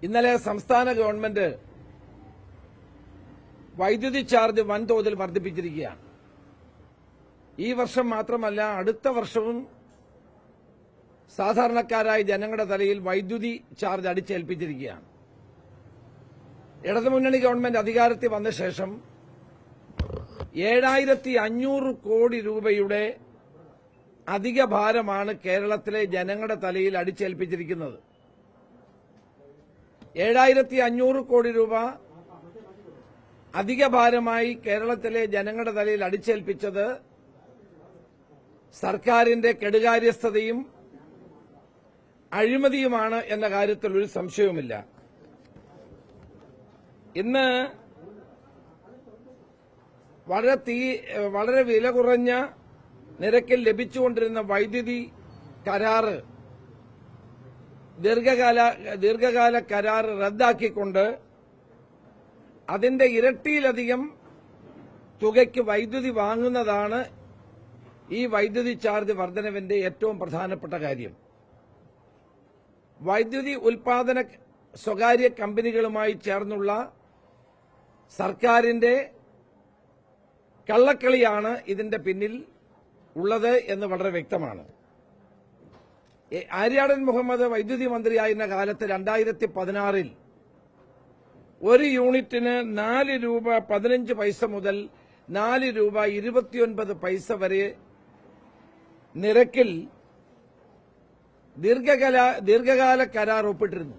ഇന്നലെ സംസ്ഥാന ഗവൺമെന്റ് വൈദ്യുതി ചാർജ് വൻതോതിൽ വർദ്ധിപ്പിച്ചിരിക്കുകയാണ്. ഈ വർഷം മാത്രമല്ല, അടുത്ത വർഷവും സാധാരണക്കാരായ ജനങ്ങളുടെ തലയിൽ വൈദ്യുതി ചാർജ് അടിച്ചേൽപ്പിച്ചിരിക്കുകയാണ്. ഇടതുമുന്നണി ഗവൺമെന്റ് അധികാരത്തിൽ വന്ന ശേഷം 7500 കോടി രൂപയുടെ അധിക ഭാരമാണ് കേരളത്തിലെ ജനങ്ങളുടെ തലയിൽ അടിച്ചേൽപ്പിച്ചിരിക്കുന്നത്. 7500 കോടി രൂപ അധിക ഭാരമായി കേരളത്തിലെ ജനങ്ങളുടെ തലയിൽ അടിച്ചേൽപ്പിച്ചത് സർക്കാരിന്റെ കെടുകാര്യസ്ഥതയും അഴിമതിയുമാണ് എന്ന കാര്യത്തിൽ ഒരു സംശയവുമില്ല. ഇന്ന് വളരെ വില കുറഞ്ഞ നിരക്കിൽ ലഭിച്ചുകൊണ്ടിരുന്ന വൈദ്യുതി കരാറ് ദീർഘകാല കരാർ റദ്ദാക്കിക്കൊണ്ട് അതിന്റെ ഇരട്ടിയിലധികം തുകയ്ക്ക് വൈദ്യുതി വാങ്ങുന്നതാണ് ഈ വൈദ്യുതി ചാർജ് വർധനവിന്റെ ഏറ്റവും പ്രധാനപ്പെട്ട കാര്യം. വൈദ്യുതി ഉൽപാദന സ്വകാര്യ കമ്പനികളുമായി ചേർന്നുള്ള സർക്കാരിന്റെ കള്ളക്കളിയാണ് ഇതിന്റെ പിന്നിൽ ഉള്ളത് എന്ന് വളരെ വ്യക്തമാണ്. ആര്യാടൻ മുഹമ്മദ് വൈദ്യുതി മന്ത്രിയായിരുന്ന കാലത്ത് 2016 ഒരു യൂണിറ്റിന് 4 രൂപ 15 പൈസ മുതൽ 4 രൂപ 29 പൈസ വരെ നിരക്കിൽ ദീർഘകാല കരാർ ഒപ്പിട്ടിരുന്നു.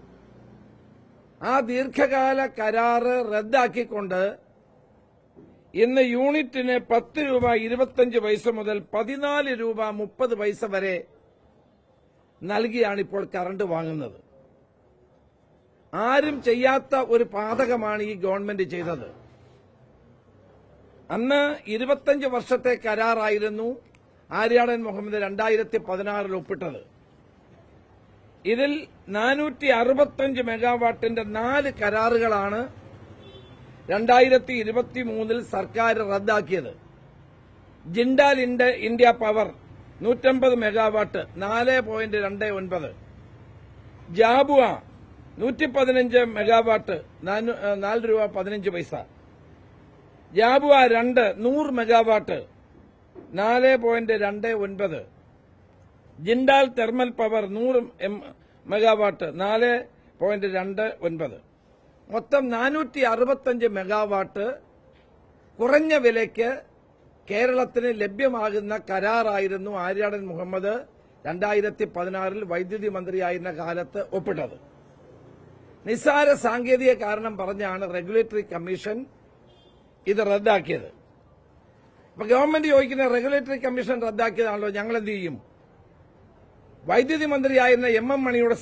ആ ദീർഘകാല കരാറ് റദ്ദാക്കിക്കൊണ്ട് ഇന്ന് യൂണിറ്റിന് 10 രൂപ 25 പൈസ മുതൽ 14 രൂപ 30 പൈസ വരെ നൽകിയാണ് ഇപ്പോൾ കറണ്ട് വാങ്ങുന്നത്. ആരും ചെയ്യാത്ത ഒരു പാതകമാണ് ഈ ഗവൺമെന്റ് ചെയ്തത്. അന്ന് 25 വർഷത്തെ കരാറായിരുന്നു ആര്യാടൻ മുഹമ്മദ് 2016 ഒപ്പിട്ടത്. ഇതിൽ 465 മെഗാവാട്ടിന്റെ 4 കരാറുകളാണ് 2023 സർക്കാർ റദ്ദാക്കിയത്. Jindal India power 150 megawatt 4.29, Jhabua 115 megawatt 4 രൂപ 15 പൈസ, Jhabua 2 100 megawatt 4.29, Jindal thermal power 100 megawatt 4.29, മൊത്തം 465 മെഗാവാട്ട് കുറഞ്ഞ വിലയ്ക്ക് കേരളത്തിന് ലഭ്യമാകുന്ന കരാറായിരുന്നു ആര്യാടൻ മുഹമ്മദ് 2016 വൈദ്യുതി മന്ത്രിയായിരുന്ന കാലത്ത് ഒപ്പിട്ടത്. നിസ്സാര സാങ്കേതിക കാരണം പറഞ്ഞാണ് റെഗുലേറ്ററി കമ്മീഷൻ ഇത് റദ്ദാക്കിയത്. അപ്പൊ ഗവൺമെന്റ് ചോദിക്കുന്ന റെഗുലേറ്ററി കമ്മീഷൻ റദ്ദാക്കിയതാണല്ലോ, ഞങ്ങൾ എന്ത് ചെയ്യും? വൈദ്യുതി മന്ത്രിയായിരുന്ന MM മണിയുടെ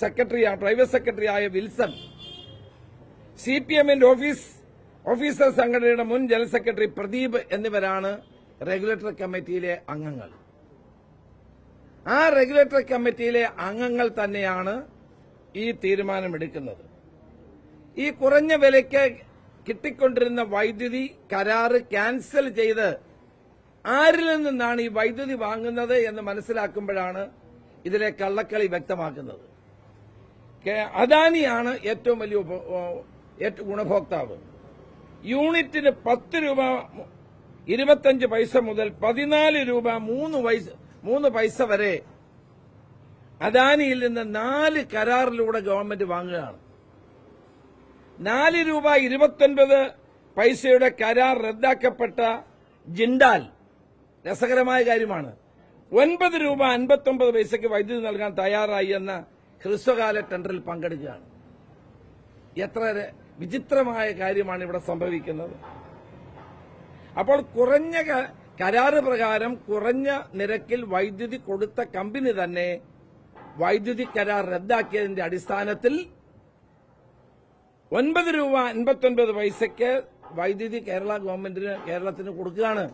പ്രൈവറ്റ് സെക്രട്ടറിയായ വിൽസൺ, CPMന്റെ ഓഫീസർ സംഘടനയുടെ മുൻ ജനറൽ സെക്രട്ടറി പ്രദീപ് എന്നിവരാണ് റെഗുലേറ്ററി കമ്മിറ്റിയിലെ അംഗങ്ങൾ. ആ റെഗുലേറ്ററി കമ്മിറ്റിയിലെ അംഗങ്ങൾ തന്നെയാണ് ഈ തീരുമാനമെടുക്കുന്നത്. ഈ കുറഞ്ഞ വിലയ്ക്ക് കിട്ടിക്കൊണ്ടിരുന്ന വൈദ്യുതി കരാറ് ക്യാൻസൽ ചെയ്ത് ആരിൽ നിന്നാണ് ഈ വൈദ്യുതി വാങ്ങുന്നത് എന്ന് മനസ്സിലാക്കുമ്പോഴാണ് ഇതിലെ കള്ളക്കളി വ്യക്തമാക്കുന്നത്. അദാനിയാണ് ഏറ്റവും വലിയ ഗുണഭോക്താവ്. യൂണിറ്റിന് 10 രൂപ 25 പൈസ മുതൽ 14 രൂപ 3 പൈസ വരെ അദാനിയിൽ നിന്ന് 4 കരാറിലൂടെ ഗവൺമെന്റ് വാങ്ങുകയാണ്. 4 രൂപ 29 പൈസയുടെ കരാർ റദ്ദാക്കപ്പെട്ട ജിൻഡാൽ, രസകരമായ കാര്യമാണ്, 9 രൂപ 59 പൈസയ്ക്ക് വൈദ്യുതി നൽകാൻ തയ്യാറായി എന്ന ഹ്രസ്വകാല ടെൻഡറിൽ പങ്കെടുക്കുകയാണ്. എത്ര വിചിത്രമായ കാര്യമാണ് ഇവിടെ സംഭവിക്കുന്നത്. അപ്പോൾ കുറഞ്ഞ കരാറ് പ്രകാരം കുറഞ്ഞ നിരക്കിൽ വൈദ്യുതി കൊടുത്ത കമ്പനി തന്നെ വൈദ്യുതി കരാർ റദ്ദാക്കിയതിന്റെ അടിസ്ഥാനത്തിൽ 9 രൂപ 59 പൈസയ്ക്ക് വൈദ്യുതി കേരളത്തിന് കൊടുക്കുകയാണ്.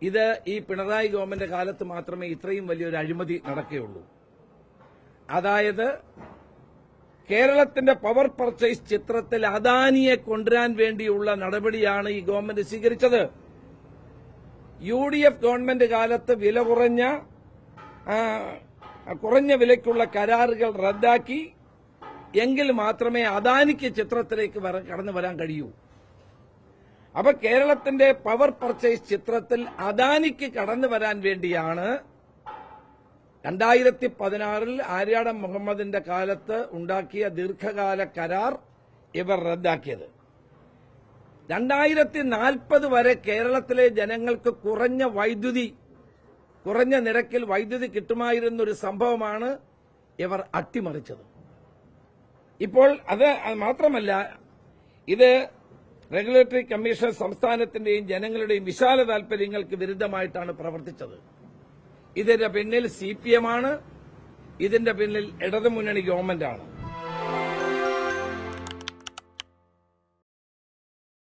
ഇത് ഈ പിണറായി ഗവൺമെന്റ് കാലത്ത് മാത്രമേ ഇത്രയും വലിയൊരു അഴിമതി നടക്കുകയുള്ളൂ. അതായത് കേരളത്തിന്റെ പവർ പർച്ചേസ് ചിത്രത്തിൽ അദാനിയെ കൊണ്ടുവരാൻ വേണ്ടിയുള്ള നടപടിയാണ് ഈ ഗവൺമെന്റ് സ്വീകരിച്ചത്. UDF ഗവൺമെന്റ് കാലത്ത് വില കുറഞ്ഞ വിലയ്ക്കുള്ള കരാറുകൾ റദ്ദാക്കി എങ്കിൽ മാത്രമേ അദാനിക്ക് ചിത്രത്തിലേക്ക് കടന്നു വരാൻ കഴിയൂ. അപ്പൊ കേരളത്തിന്റെ പവർ പർച്ചേസ് ചിത്രത്തിൽ അദാനിക്ക് കടന്നു വരാൻ വേണ്ടിയാണ് 2016 ആര്യാടൻ മുഹമ്മദിന്റെ കാലത്ത് ഉണ്ടാക്കിയ ദീർഘകാല കരാർ ഇവർ റദ്ദാക്കിയത്. 2040 വരെ കേരളത്തിലെ ജനങ്ങൾക്ക് കുറഞ്ഞ നിരക്കിൽ വൈദ്യുതി കിട്ടുമായിരുന്ന ഒരു സംഭവമാണ് ഇവർ അട്ടിമറിച്ചത്. ഇപ്പോൾ അത് മാത്രമല്ല, ഇത് റെഗുലേറ്ററി കമ്മീഷൻ സംസ്ഥാനത്തിന്റെയും ജനങ്ങളുടെയും വിശാല താൽപര്യങ്ങൾക്ക് വിരുദ്ധമായിട്ടാണ് പ്രവർത്തിച്ചത്. ഇതിന്റെ പിന്നിൽ CPM ആണ്, ഇതിന്റെ പിന്നിൽ ഇടതുമുന്നണി ഗവൺമെന്റാണ്.